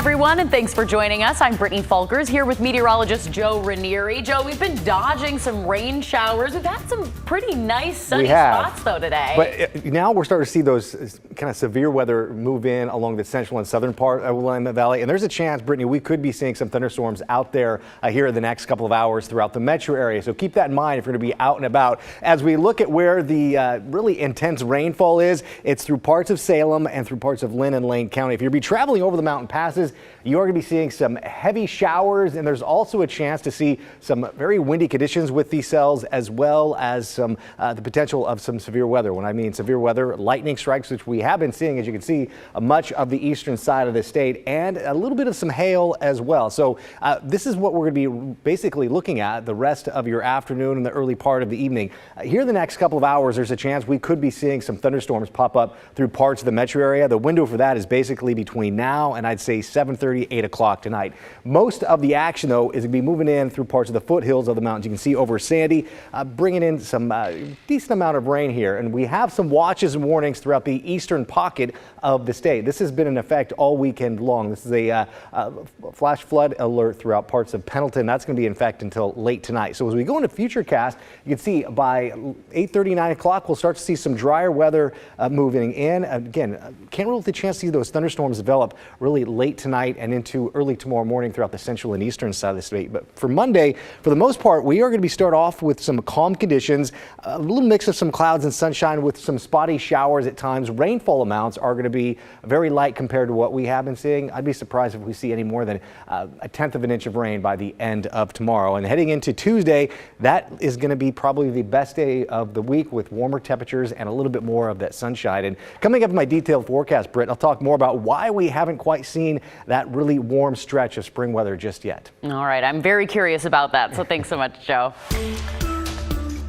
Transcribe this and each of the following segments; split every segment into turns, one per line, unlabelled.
everyone, and thanks for joining us. I'm Brittany Falkers here with meteorologist Joe Ranieri. Joe, we've been dodging some rain showers. We've had some pretty nice sunny spots, though, today.
But now we're starting to see those kind of severe weather move in along the central and southern part of Willamette Valley. And there's a chance, Brittany, we could be seeing some thunderstorms out there here in the next couple of hours throughout the metro area. So keep that in mind if you're going to be out and about. As we look at where the really intense rainfall is, it's through parts of Salem and through parts of Lynn and Lane County. If you'll be traveling over the mountain passes, you are going to be seeing some heavy showers, and there's also a chance to see some very windy conditions with these cells, as well as some the potential of some severe weather. When I mean severe weather, lightning strikes, which we have been seeing, as you can see, much of the eastern side of the state, and a little bit of some hail as well. So this is what we're going to be basically looking at the rest of your afternoon and the early part of the evening. Here in the next couple of hours, there's a chance we could be seeing some thunderstorms pop up through parts of the metro area. The window for that is basically between now and I'd say 7:30, 8 o'clock tonight. Most of the action, though, is going to be moving in through parts of the foothills of the mountains. You can see over Sandy, bringing in some decent amount of rain here. And we have some watches and warnings throughout the eastern pocket of the state. This has been in effect all weekend long. This is a flash flood alert throughout parts of Pendleton. That's going to be in effect until late tonight. So as we go into Futurecast, you can see by 8:30, 9 o'clock, we'll start to see some drier weather moving in. Again, can't really get the chance to see those thunderstorms develop really late tonight and into early tomorrow morning throughout the central and eastern side of the state. But for Monday, for the most part, we are going to start off with some calm conditions, a little mix of some clouds and sunshine with some spotty showers at times. Rainfall amounts are going to be very light compared to what we have been seeing. I'd be surprised if we see any more than a tenth of an inch of rain by the end of tomorrow. And heading into Tuesday, that is going to be probably the best day of the week with warmer temperatures and a little bit more of that sunshine. And coming up in my detailed forecast, Britt, I'll talk more about why we haven't quite seen that really warm stretch of spring weather just yet.
All right, I'm very curious about that, so thanks so much, Joe.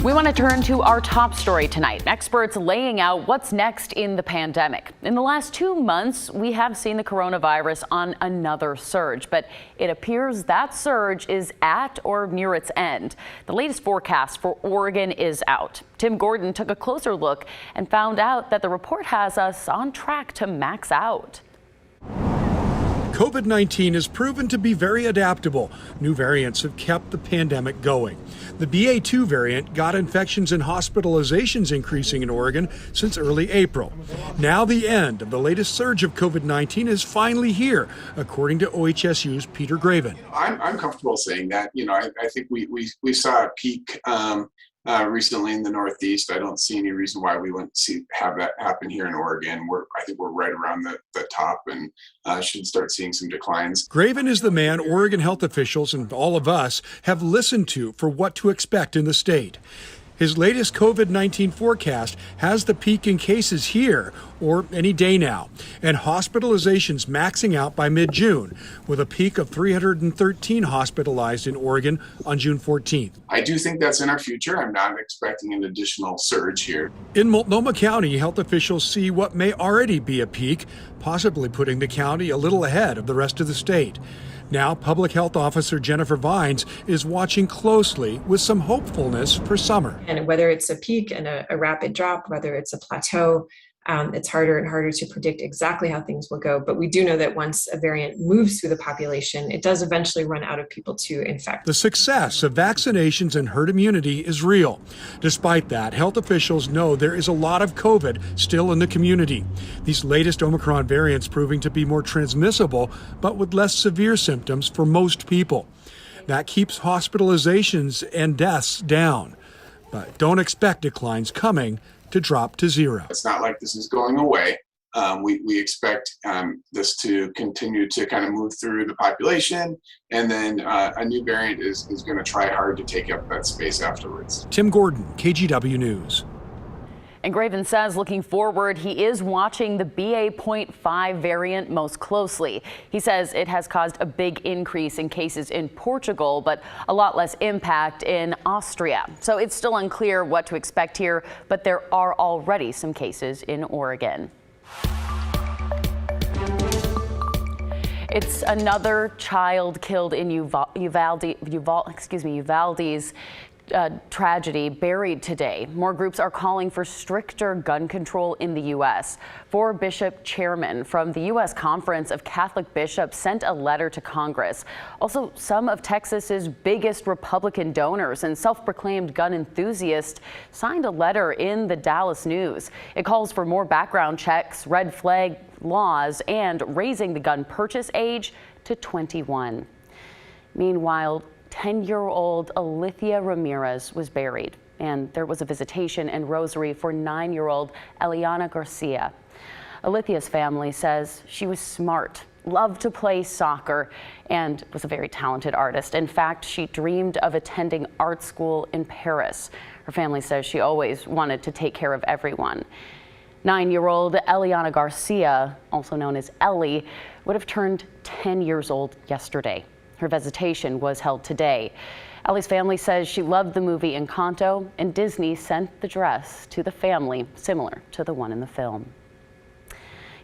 We want to turn to our top story tonight. Experts laying out what's next in the pandemic. In the last 2 months, we have seen the coronavirus on another surge, but it appears that surge is at or near its end. The latest forecast for Oregon is out. Tim Gordon took a closer look and found out that the report has us on track to max out.
COVID-19 has proven to be very adaptable. New variants have kept the pandemic going. The BA2 variant got infections and hospitalizations increasing in Oregon since early April. Now the end of the latest surge of COVID-19 is finally here, according to OHSU's Peter Graven.
I'm comfortable saying that. I think we saw a peak recently in the Northeast. I don't see any reason why we wouldn't have that happen here in Oregon. I think we're right around the top and should start seeing some declines.
Graven is the man Oregon health officials and all of us have listened to for what to expect in the state. His latest COVID-19 forecast has the peak in cases here, or any day now, and hospitalizations maxing out by mid-June, with a peak of 313 hospitalized in Oregon on June 14th.
I do think that's in our future. I'm not expecting an additional surge here.
In Multnomah County, health officials see what may already be a peak, possibly putting the county a little ahead of the rest of the state. Now, Public Health Officer Jennifer Vines is watching closely with some hopefulness for summer.
And whether it's a peak and a rapid drop, whether it's a plateau, it's harder and harder to predict exactly how things will go. But we do know that once a variant moves through the population, it does eventually run out of people to infect.
The success of vaccinations and herd immunity is real. Despite that, health officials know there is a lot of COVID still in the community. These latest Omicron variants proving to be more transmissible, but with less severe symptoms for most people. That keeps hospitalizations and deaths down. But don't expect declines coming to drop to zero.
It's not like this is going away. We expect this to continue to kind of move through the population, and then a new variant is going to try hard to take up that space afterwards.
Tim Gordon, KGW News.
And Graven says looking forward, he is watching the BA.5 variant most closely. He says it has caused a big increase in cases in Portugal, but a lot less impact in Austria. So it's still unclear what to expect here, but there are already some cases in Oregon. It's another child killed in Uvalde's tragedy buried today. More groups are calling for stricter gun control in the U.S. Four bishop chairmen from the U.S. Conference of Catholic Bishops sent a letter to Congress. Also, some of Texas's biggest Republican donors and self-proclaimed gun enthusiasts signed a letter in the Dallas News. It calls for more background checks, red flag laws, and raising the gun purchase age to 21. Meanwhile, 10-year-old Alithia Ramirez was buried, and there was a visitation and rosary for 9-year-old Eliana Garcia. Alithia's family says she was smart, loved to play soccer, and was a very talented artist. In fact, she dreamed of attending art school in Paris. Her family says she always wanted to take care of everyone. 9-year-old Eliana Garcia, also known as Ellie, would have turned 10 years old yesterday. Her visitation was held today. Ellie's family says she loved the movie Encanto, and Disney sent the dress to the family, similar to the one in the film.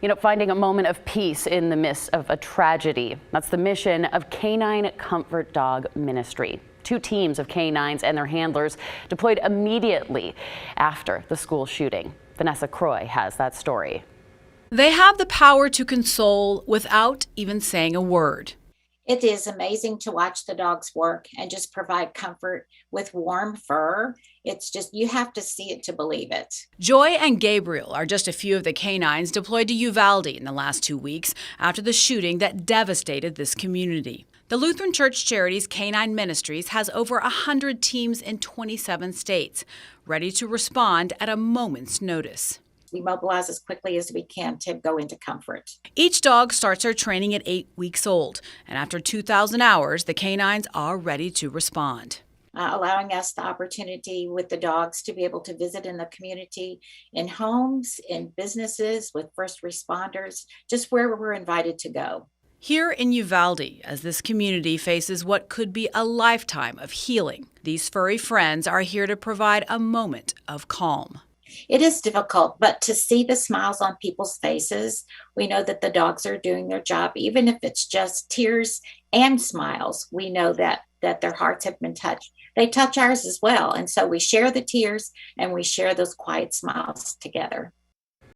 You know, finding a moment of peace in the midst of a tragedy. That's the mission of Canine Comfort Dog Ministry. 2 teams of canines and their handlers deployed immediately after the school shooting. Vanessa Croy has that story.
They have the power to console without even saying a word.
It is amazing to watch the dogs work and just provide comfort with warm fur. It's just, you have to see it to believe it.
Joy and Gabriel are just a few of the canines deployed to Uvalde in the last 2 weeks after the shooting that devastated this community. The Lutheran Church Charities Canine Ministries has over 100 teams in 27 states, ready to respond at a moment's notice.
We mobilize as quickly as we can to go into comfort.
Each dog starts their training at 8 weeks old, and after 2,000 hours, the canines are ready to respond.
Allowing us the opportunity with the dogs to be able to visit in the community, in homes, in businesses, with first responders, just where we're invited to go.
Here in Uvalde, as this community faces what could be a lifetime of healing, these furry friends are here to provide a moment of calm.
It is difficult, but to see the smiles on people's faces, we know that the dogs are doing their job. Even if it's just tears and smiles, we know that their hearts have been touched. They touch ours as well. And so we share the tears and we share those quiet smiles together.